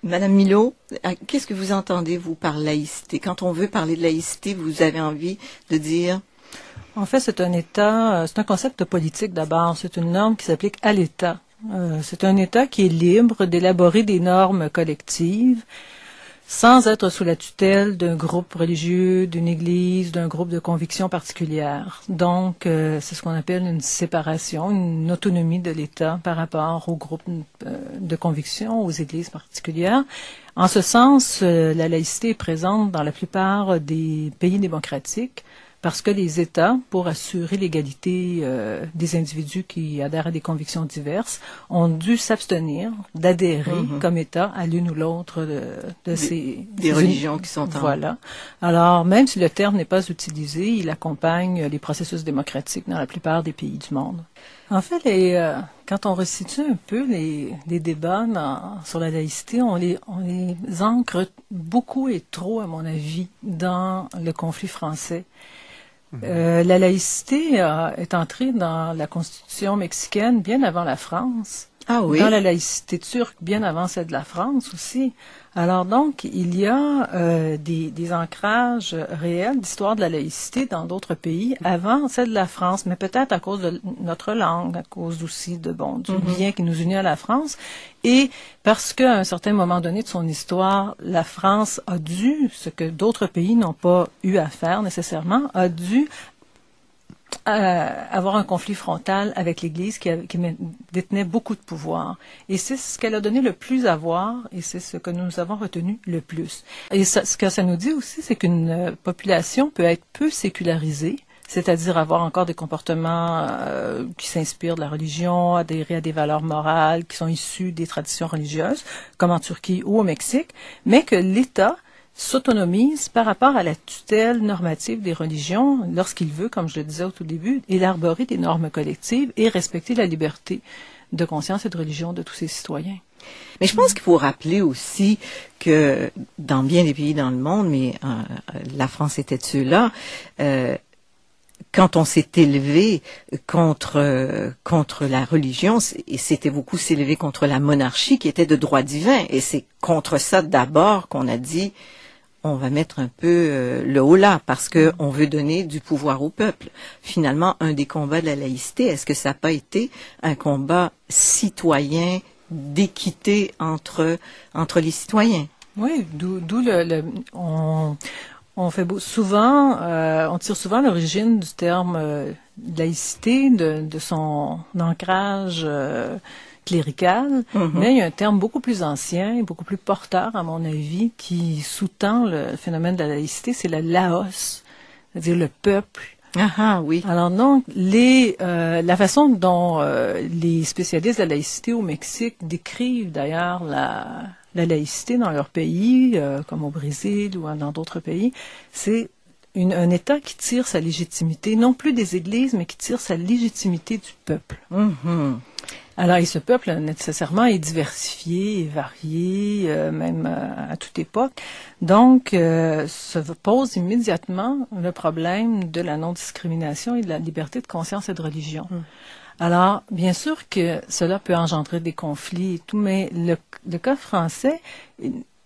Madame Milot, qu'est-ce que vous entendez, vous, par laïcité? Quand on veut parler de laïcité, vous avez envie de dire... En fait, c'est un concept politique d'abord. C'est une norme qui s'applique à l'État. C'est un État qui est libre d'élaborer des normes collectives sans être sous la tutelle d'un groupe religieux, d'une église, d'un groupe de conviction particulière. Donc, c'est ce qu'on appelle une séparation, une autonomie de l'État par rapport aux groupes de conviction, aux églises particulières. En ce sens, la laïcité est présente dans la plupart des pays démocratiques parce que les États, pour assurer l'égalité des individus qui adhèrent à des convictions diverses, ont dû s'abstenir d'adhérer comme État à l'une ou l'autre de ces religions qui sont en... Voilà. Alors, même si le terme n'est pas utilisé, il accompagne les processus démocratiques dans la plupart des pays du monde. En fait, quand on resitue un peu les débats sur la laïcité, on les ancre beaucoup et trop, à mon avis, dans le conflit français. La laïcité est entrée dans la Constitution mexicaine bien avant la France. Ah oui. Dans la laïcité turque bien avant celle de la France aussi. Alors donc, il y a des ancrages réels d'histoire de la laïcité dans d'autres pays avant celle de la France, mais peut-être à cause de notre langue, à cause aussi du lien qui nous unit à la France, et parce qu'à un certain moment donné de son histoire, la France a dû, ce que d'autres pays n'ont pas eu à faire nécessairement, a dû avoir un conflit frontal avec l'Église qui détenait beaucoup de pouvoir. Et c'est ce qu'elle a donné le plus à voir et c'est ce que nous avons retenu le plus. Et ce que ça nous dit aussi, c'est qu'une population peut être peu sécularisée, c'est-à-dire avoir encore des comportements qui s'inspirent de la religion, adhérer à des valeurs morales qui sont issues des traditions religieuses, comme en Turquie ou au Mexique, mais que l'État s'autonomise par rapport à la tutelle normative des religions lorsqu'il veut, comme je le disais au tout début, élaborer des normes collectives et respecter la liberté de conscience et de religion de tous ses citoyens. Mais je pense qu'il faut rappeler aussi que dans bien des pays dans le monde, mais la France était de ceux-là, quand on s'est élevé contre la religion, et c'était beaucoup s'élever contre la monarchie qui était de droit divin, et c'est contre ça d'abord qu'on a dit on va mettre un peu le haut là, parce que on veut donner du pouvoir au peuple. Finalement, un des combats de la laïcité, est-ce que ça n'a pas été un combat citoyen d'équité entre les citoyens? Oui, d'où on fait souvent, on tire souvent l'origine du terme laïcité, de son ancrage clérical, mais il y a un terme beaucoup plus ancien, beaucoup plus porteur, à mon avis, qui sous-tend le phénomène de la laïcité, c'est le laos, c'est-à-dire le peuple. Ah oui. Alors donc, la façon dont les spécialistes de la laïcité au Mexique décrivent d'ailleurs la laïcité dans leur pays, comme au Brésil ou dans d'autres pays, c'est un État qui tire sa légitimité, non plus des églises, mais qui tire sa légitimité du peuple. Alors, et ce peuple, nécessairement, est diversifié, est varié, même à toute époque. Donc, se pose immédiatement le problème de la non-discrimination et de la liberté de conscience et de religion. Alors, bien sûr que cela peut engendrer des conflits et tout, mais le cas français,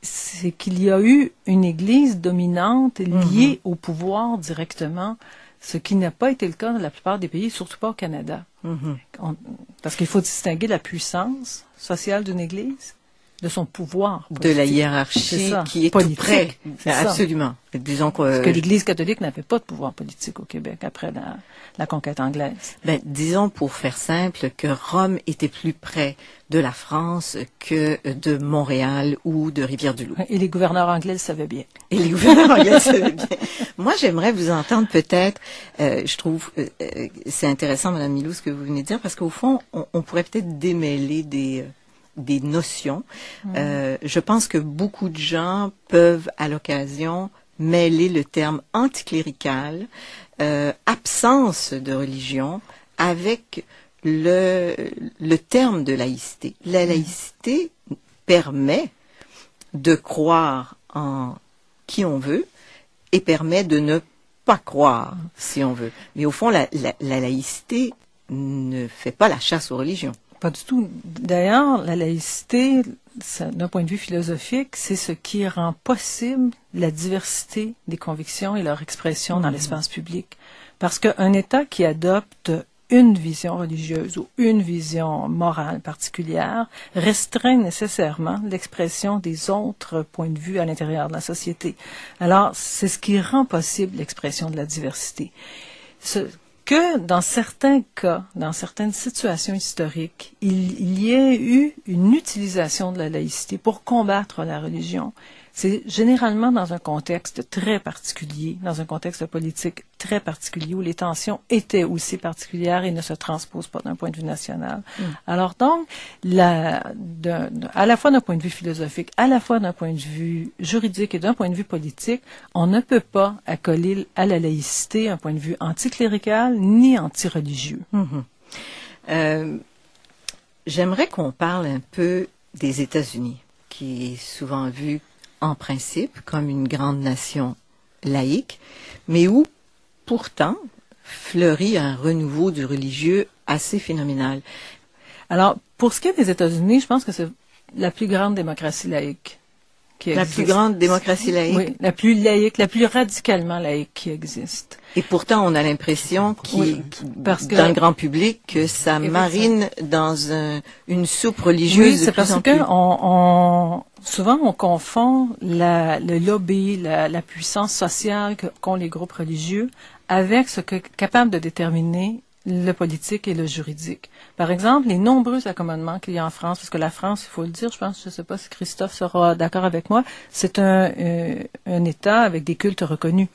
c'est qu'il y a eu une Église dominante liée au pouvoir directement, ce qui n'a pas été le cas dans la plupart des pays, surtout pas au Canada. Parce qu'il faut distinguer la puissance sociale d'une Église de son pouvoir politique. De la hiérarchie qui est politique, tout près. Absolument. Disons parce que l'Église catholique n'avait pas de pouvoir politique au Québec après la conquête anglaise. Disons, pour faire simple, que Rome était plus près de la France que de Montréal ou de Rivière-du-Loup. Et les gouverneurs anglais le savaient bien. Et les gouverneurs anglais le savaient bien. Moi, j'aimerais vous entendre peut-être, je trouve, c'est intéressant, Madame Milot, ce que vous venez de dire, parce qu'au fond, on pourrait peut-être démêler des notions. Je pense que beaucoup de gens peuvent, à l'occasion, mêler le terme anticlérical, absence de religion, avec le terme de laïcité. La laïcité permet de croire en qui on veut et permet de ne pas croire si on veut. Mais au fond, la laïcité ne fait pas la chasse aux religions. Pas du tout. D'ailleurs, la laïcité, d'un point de vue philosophique, c'est ce qui rend possible la diversité des convictions et leur expression dans l'espace public. Parce qu'un État qui adopte une vision religieuse ou une vision morale particulière restreint nécessairement l'expression des autres points de vue à l'intérieur de la société. Alors, c'est ce qui rend possible l'expression de la diversité. Que dans certains cas, dans certaines situations historiques, il y ait eu une utilisation de la laïcité pour combattre la religion. C'est généralement dans un contexte très particulier, dans un contexte politique très particulier, où les tensions étaient aussi particulières et ne se transposent pas d'un point de vue national. Alors donc, à la fois d'un point de vue philosophique, à la fois d'un point de vue juridique et d'un point de vue politique, on ne peut pas accoler à la laïcité un point de vue anticlérical ni antireligieux. J'aimerais qu'on parle un peu des États-Unis, qui est souvent vu en principe comme une grande nation laïque, mais où, pourtant, fleurit un renouveau du religieux assez phénoménal. Alors, pour ce qui est des États-Unis, je pense que c'est la plus grande démocratie laïque qui existe. La plus grande démocratie laïque? Oui, la plus laïque, la plus radicalement laïque qui existe. Et pourtant, on a l'impression dans le grand public que ça marine dans une soupe religieuse. Oui, c'est parce que souvent on confond le lobby, la puissance sociale qu'ont les groupes religieux avec ce que capable de déterminer le politique et le juridique. Par exemple, les nombreux accommodements qu'il y a en France, parce que la France, il faut le dire, je ne sais pas si Christophe sera d'accord avec moi, c'est un État avec des cultes reconnus.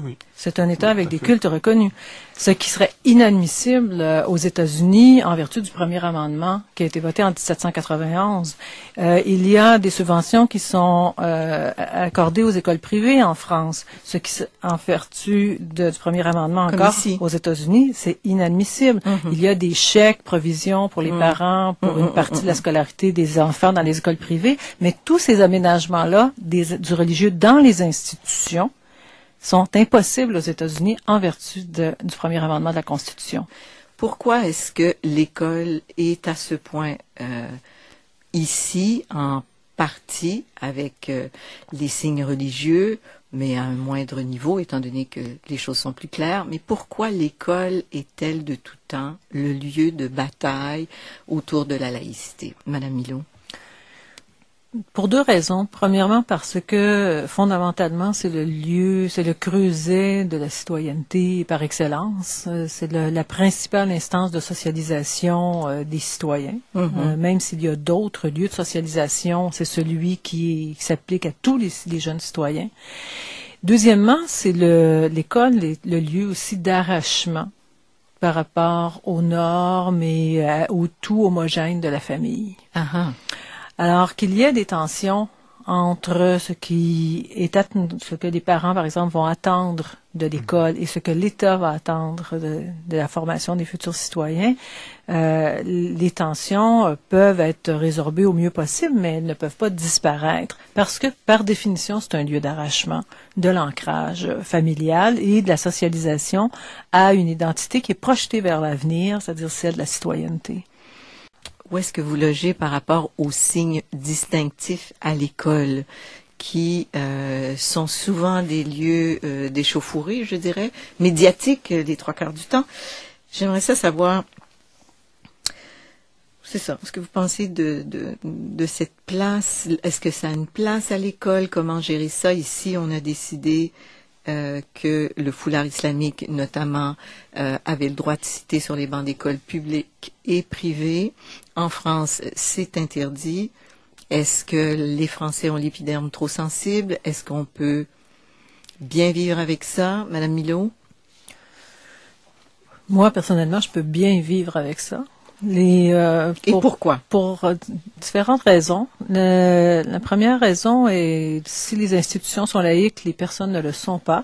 Oui. C'est un État avec des cultes reconnus. Ce qui serait inadmissible aux États-Unis en vertu du premier amendement qui a été voté en 1791. Il y a des subventions qui sont accordées aux écoles privées en France. Ce qui, en vertu du premier amendement encore aux États-Unis, c'est inadmissible. Il y a des chèques, provisions pour les parents, pour une partie de la scolarité des enfants dans les écoles privées. Mais tous ces aménagements-là du religieux dans les institutions sont impossibles aux États-Unis en vertu du premier amendement de la Constitution. Pourquoi est-ce que l'école est à ce point ici, en partie, avec les signes religieux, mais à un moindre niveau, étant donné que les choses sont plus claires, mais pourquoi l'école est-elle de tout temps le lieu de bataille autour de la laïcité? Madame Milot. Pour deux raisons. Premièrement, parce que fondamentalement, c'est le creuset de la citoyenneté par excellence. C'est la principale instance de socialisation des citoyens. Même s'il y a d'autres lieux de socialisation, c'est celui qui s'applique à tous les jeunes citoyens. Deuxièmement, c'est l'école est le lieu aussi d'arrachement par rapport aux normes et au tout homogène de la famille. Alors qu'il y ait des tensions entre ce que les parents, par exemple, vont attendre de l'école et ce que l'État va attendre de la formation des futurs citoyens, les tensions peuvent être résorbées au mieux possible, mais elles ne peuvent pas disparaître parce que, par définition, c'est un lieu d'arrachement de l'ancrage familial et de la socialisation à une identité qui est projetée vers l'avenir, c'est-à-dire celle de la citoyenneté. Où est-ce que vous logez par rapport aux signes distinctifs à l'école, qui sont souvent des lieux d'échauffourée, je dirais, médiatiques les trois quarts du temps? J'aimerais savoir, c'est ça, ce que vous pensez de cette place. Est-ce que ça a une place à l'école? Comment gérer ça? Ici, on a décidé que le foulard islamique, notamment, avait le droit de citer sur les bancs d'école publiques et privées. En France, c'est interdit. Est-ce que les Français ont l'épiderme trop sensible? Est-ce qu'on peut bien vivre avec ça, Madame Milot? Moi, personnellement, je peux bien vivre avec ça. Et pourquoi? Pour différentes raisons. La première raison est si les institutions sont laïques, les personnes ne le sont pas.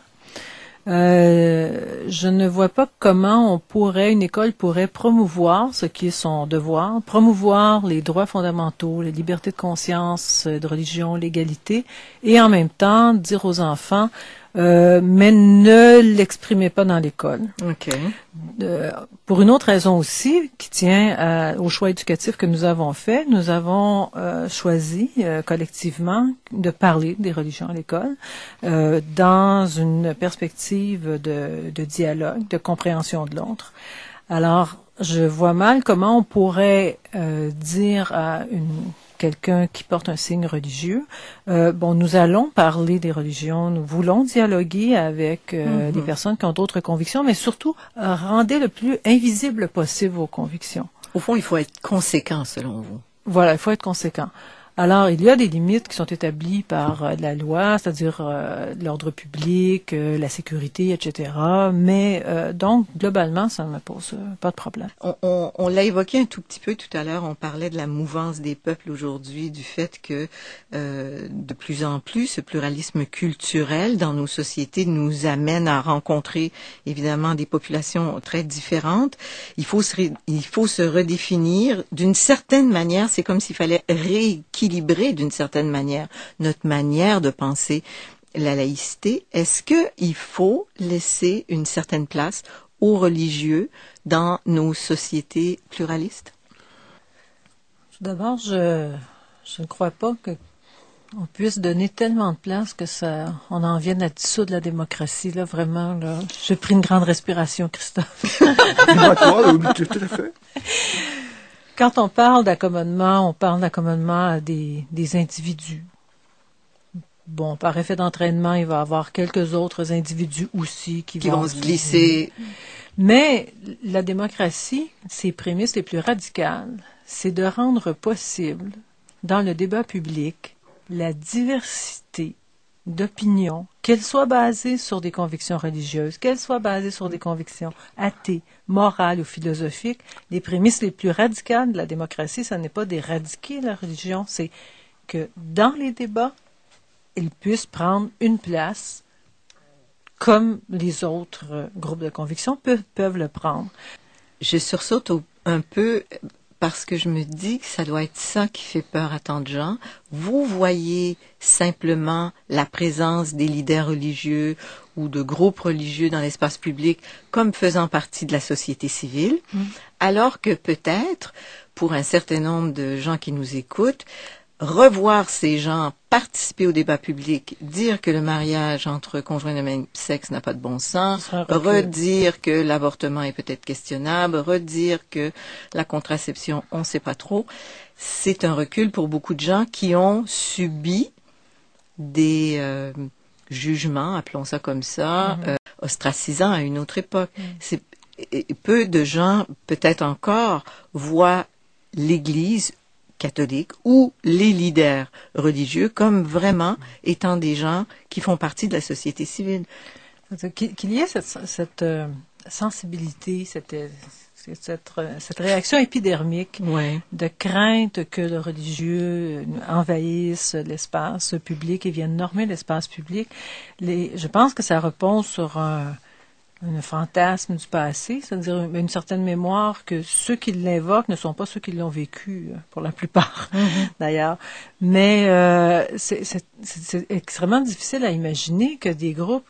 Je ne vois pas comment une école pourrait promouvoir ce qui est son devoir, promouvoir les droits fondamentaux, les libertés de conscience, de religion, l'égalité, et en même temps dire aux enfants mais ne l'exprimez pas dans l'école. OK. Pour une autre raison aussi, qui tient au choix éducatif que nous avons fait, nous avons choisi collectivement de parler des religions à l'école dans une perspective de dialogue, de compréhension de l'autre. Alors, je vois mal comment on pourrait dire à quelqu'un qui porte un signe religieux, nous allons parler des religions, nous voulons dialoguer avec les personnes qui ont d'autres convictions, mais surtout rendez le plus invisible possible vos convictions. Au fond, il faut être conséquent, selon vous. Voilà, il faut être conséquent. Alors, il y a des limites qui sont établies par la loi, c'est-à-dire l'ordre public, la sécurité, etc. Mais donc, globalement, ça ne me pose pas de problème. On l'a évoqué un tout petit peu tout à l'heure, on parlait de la mouvance des peuples aujourd'hui, du fait que de plus en plus, ce pluralisme culturel dans nos sociétés nous amène à rencontrer évidemment des populations très différentes. Il faut se redéfinir d'une certaine manière, c'est comme s'il fallait rééquilibrer d'une certaine manière notre manière de penser la laïcité. Est-ce qu'il faut laisser une certaine place aux religieux dans nos sociétés pluralistes? Tout d'abord, je ne crois pas qu'on puisse donner tellement de place que on en vienne à dissoudre la démocratie. Là, vraiment, là, j'ai pris une grande respiration, Christophe. D'accord, tout à fait. Quand on parle d'accommodement à des individus. Bon, par effet d'entraînement, il va y avoir quelques autres individus aussi qui vont se glisser. Mais la démocratie, ses prémices les plus radicales, c'est de rendre possible, dans le débat public, la diversité d'opinions, qu'elles soient basées sur des convictions religieuses, qu'elles soient basées sur des convictions athées, morales ou philosophiques. Les prémices les plus radicales de la démocratie, ce n'est pas d'éradiquer la religion, c'est que dans les débats, ils puissent prendre une place comme les autres groupes de convictions peuvent le prendre. Je sursaute un peu parce que je me dis que ça doit être ça qui fait peur à tant de gens. Vous voyez simplement la présence des leaders religieux ou de groupes religieux dans l'espace public comme faisant partie de la société civile, alors que peut-être, pour un certain nombre de gens qui nous écoutent, revoir ces gens participer au débat public, dire que le mariage entre conjoints de même sexe n'a pas de bon sens, redire que l'avortement est peut-être questionnable, redire que la contraception, on ne sait pas trop, c'est un recul pour beaucoup de gens qui ont subi des jugements, appelons ça comme ça, ostracisants à une autre époque. Peu de gens, peut-être encore, voient l'Église catholiques ou les leaders religieux comme vraiment étant des gens qui font partie de la société civile. Qu'il y ait cette sensibilité, cette réaction épidermique de crainte que le religieux envahisse l'espace public et vienne normer l'espace public. Je pense que ça repose sur un fantasme du passé, c'est-à-dire une certaine mémoire que ceux qui l'invoquent ne sont pas ceux qui l'ont vécu, pour la plupart, d'ailleurs. Mais c'est extrêmement difficile à imaginer que des groupes,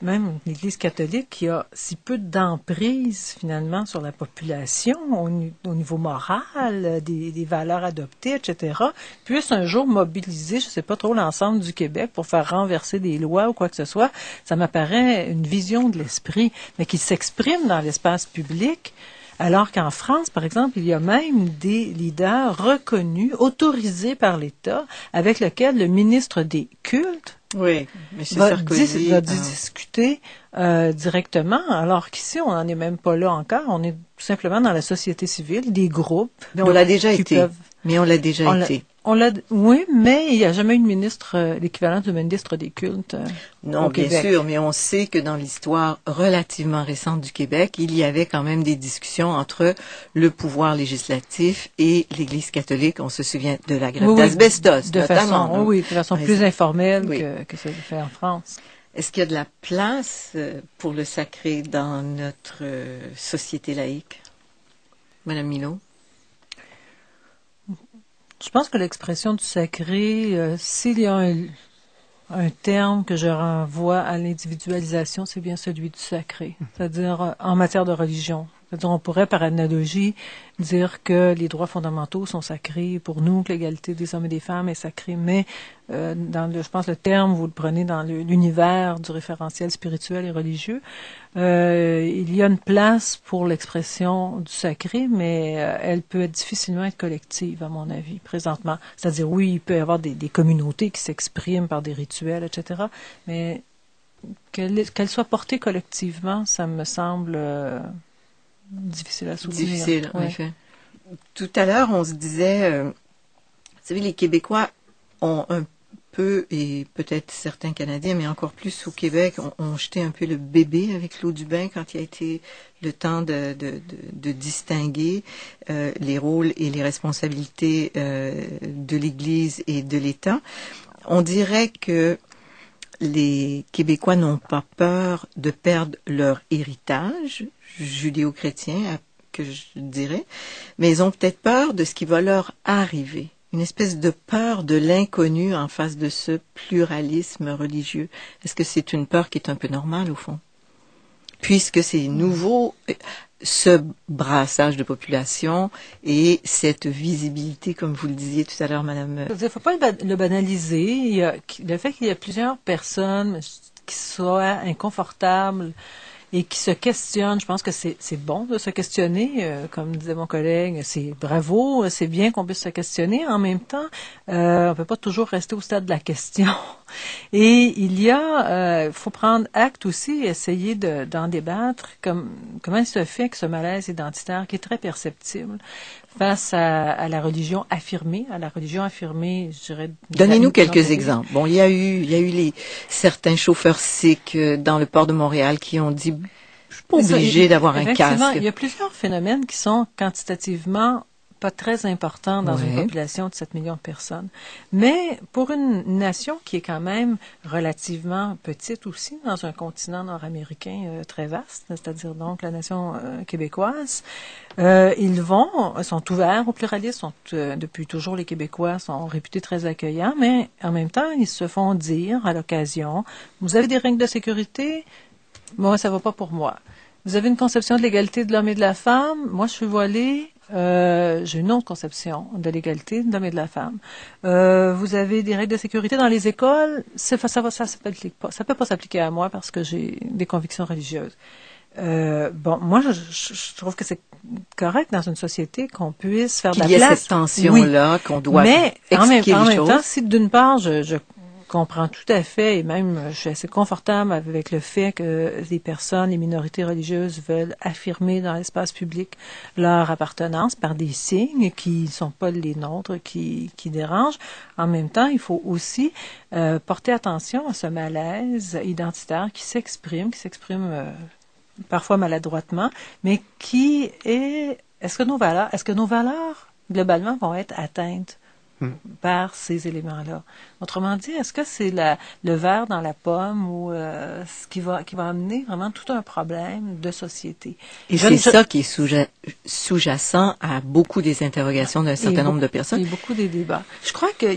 même l'Église catholique, qui a si peu d'emprise, finalement, sur la population, au niveau moral, des valeurs adoptées, etc., puisse un jour mobiliser, je ne sais pas trop, l'ensemble du Québec pour faire renverser des lois ou quoi que ce soit. Ça m'apparaît une vision de l'esprit, mais qui s'exprime dans l'espace public, alors qu'en France, par exemple, il y a même des leaders reconnus, autorisés par l'État, avec lesquels le ministre des Cultes va discuter directement, alors qu'ici, on n'en est même pas là encore. On est simplement dans la société civile, des groupes. Mais on l'a déjà été. Oui, mais il n'y a jamais eu de ministre, l'équivalent du ministre des Cultes au Québec. Bien sûr, mais on sait que dans l'histoire relativement récente du Québec, il y avait quand même des discussions entre le pouvoir législatif et l'Église catholique. On se souvient de la grève d'asbestos, notamment. De façon plus informelle que c'est fait en France. Est-ce qu'il y a de la place pour le sacré dans notre société laïque? Madame Milot? Je pense que l'expression du sacré, s'il y a un terme que je renvoie à l'individualisation, c'est bien celui du sacré, c'est-à-dire en matière de religion. C'est-à-dire, on pourrait, par analogie, dire que les droits fondamentaux sont sacrés pour nous, que l'égalité des hommes et des femmes est sacrée, mais je pense le terme, vous le prenez dans l'univers du référentiel spirituel et religieux, il y a une place pour l'expression du sacré, mais elle peut difficilement être collective, à mon avis, présentement. C'est-à-dire, oui, il peut y avoir des communautés qui s'expriment par des rituels, etc., mais qu'elle soit portée collectivement, ça me semble difficile à soutenir. Difficile, en effet. Tout à l'heure, on se disait, vous savez, les Québécois ont un peu, et peut-être certains Canadiens, mais encore plus au Québec, ont jeté un peu le bébé avec l'eau du bain quand il a été le temps de distinguer les rôles et les responsabilités de l'Église et de l'État. On dirait que les Québécois n'ont pas peur de perdre leur héritage judéo-chrétien, que je dirais, mais ils ont peut-être peur de ce qui va leur arriver. Une espèce de peur de l'inconnu en face de ce pluralisme religieux. Est-ce que c'est une peur qui est un peu normale, au fond? Puisque c'est nouveau, ce brassage de population et cette visibilité, comme vous le disiez tout à l'heure, Madame. Il ne faut pas le banaliser. Le fait qu'il y a plusieurs personnes qui soient inconfortables et qui se questionnent, je pense que c'est bon de se questionner, comme disait mon collègue, c'est bravo, c'est bien qu'on puisse se questionner. En même temps, on peut pas toujours rester au stade de la question. Et il faut prendre acte aussi, essayer d'en débattre, comment il se fait que ce malaise identitaire, qui est très perceptible, face à la religion affirmée, je dirais. Donnez-nous quelques exemples. Bon, il y a eu certains chauffeurs sikhs dans le port de Montréal qui ont dit, je suis pas obligé d'avoir un casque. Il y a plusieurs phénomènes qui sont quantitativement pas très importants dans une population de 7 millions de personnes. Mais pour une nation qui est quand même relativement petite aussi, dans un continent nord-américain très vaste, c'est-à-dire donc la nation québécoise, ils sont ouverts au pluralisme. Depuis toujours, les Québécois sont réputés très accueillants, mais en même temps, ils se font dire à l'occasion, vous avez des règles de sécurité? Moi, ça va pas pour moi. Vous avez une conception de l'égalité de l'homme et de la femme? Moi, je suis voilée. J'ai une autre conception de l'égalité de l'homme et de la femme. Vous avez des règles de sécurité dans les écoles? Ça peut pas s'appliquer à moi parce que j'ai des convictions religieuses. Moi, je trouve que c'est correct dans une société qu'on puisse faire de la place. Qu'il y ait cette tension-là, qu'on doit expliquer en les même choses. temps, si d'une part, je comprends tout à fait, et même je suis assez confortable avec le fait que les minorités religieuses veulent affirmer dans l'espace public leur appartenance par des signes qui ne sont pas les nôtres, qui dérangent. En même temps, il faut aussi porter attention à ce malaise identitaire qui s'exprime parfois maladroitement, mais qui est... Est-ce que nos valeurs, globalement, vont être atteintes par ces éléments-là? Autrement dit, est-ce que c'est le verre dans la pomme ou ce qui va amener vraiment tout un problème de société? Et c'est ça qui est sous-jacent à beaucoup des interrogations d'un certain nombre de personnes. Il y a beaucoup des débats. Je crois que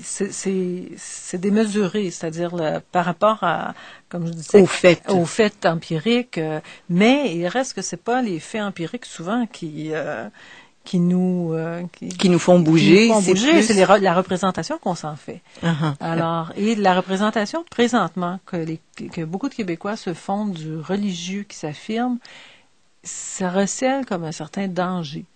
c'est démesuré, c'est-à-dire par rapport à, comme je disais, aux faits empiriques, mais il reste que c'est pas les faits empiriques souvent qui nous font bouger. C'est la représentation qu'on s'en fait. Alors, et la représentation présentement que beaucoup de Québécois se font du religieux qui s'affirme, ça recèle comme un certain danger.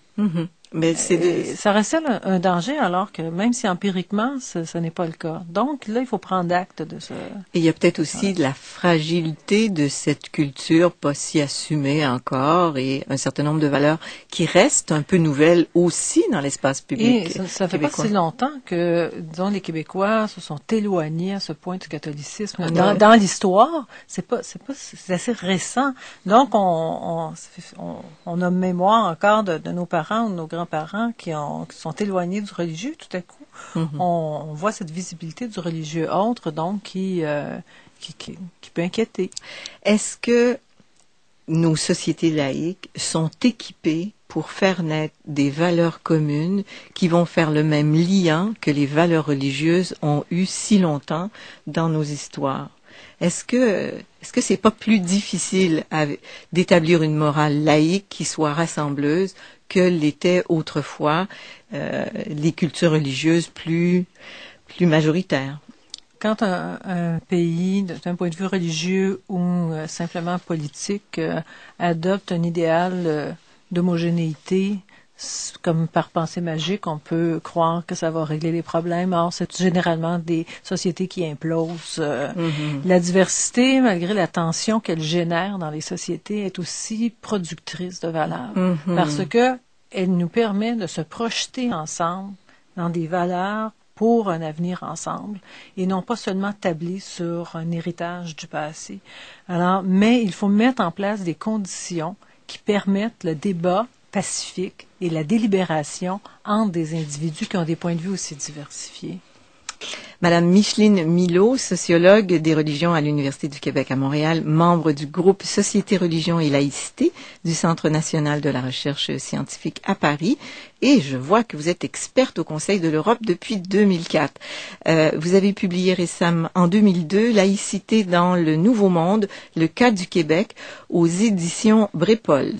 Mais ça recèle un danger alors que même si empiriquement ce n'est pas le cas. Donc là, il faut prendre acte de ça. Et il y a peut-être aussi de la fragilité de cette culture pas si assumée encore et un certain nombre de valeurs qui restent un peu nouvelles aussi dans l'espace public. Et ça fait pas si longtemps que, disons, les Québécois se sont éloignés à ce point du catholicisme. Dans l'histoire, c'est assez récent. Donc on a mémoire encore de nos parents ou de nos grands-parents qui sont éloignés du religieux. Tout à coup, on voit cette visibilité du religieux autre, donc qui peut inquiéter. Est-ce que nos sociétés laïques sont équipées pour faire naître des valeurs communes qui vont faire le même lien que les valeurs religieuses ont eu si longtemps dans nos histoires. Est-ce que c'est pas plus difficile d'établir une morale laïque qui soit rassembleuse que l'était autrefois les cultures religieuses plus majoritaires? Quand un pays, d'un point de vue religieux ou simplement politique, adopte un idéal d'homogénéité, comme par pensée magique, on peut croire que ça va régler les problèmes. Or, c'est généralement des sociétés qui implosent. La diversité, malgré la tension qu'elle génère dans les sociétés, est aussi productrice de valeurs. Parce que elle nous permet de se projeter ensemble dans des valeurs pour un avenir ensemble, et non pas seulement tabler sur un héritage du passé. Alors, mais il faut mettre en place des conditions qui permettent le débat pacifique et la délibération entre des individus qui ont des points de vue aussi diversifiés. Madame Micheline Milot, sociologue des religions à l'Université du Québec à Montréal, membre du groupe Société, Religion et Laïcité du Centre national de la recherche scientifique à Paris. Et je vois que vous êtes experte au Conseil de l'Europe depuis 2004. Vous avez publié récemment, en 2002, Laïcité dans le Nouveau Monde, le cas du Québec, aux éditions Brepols.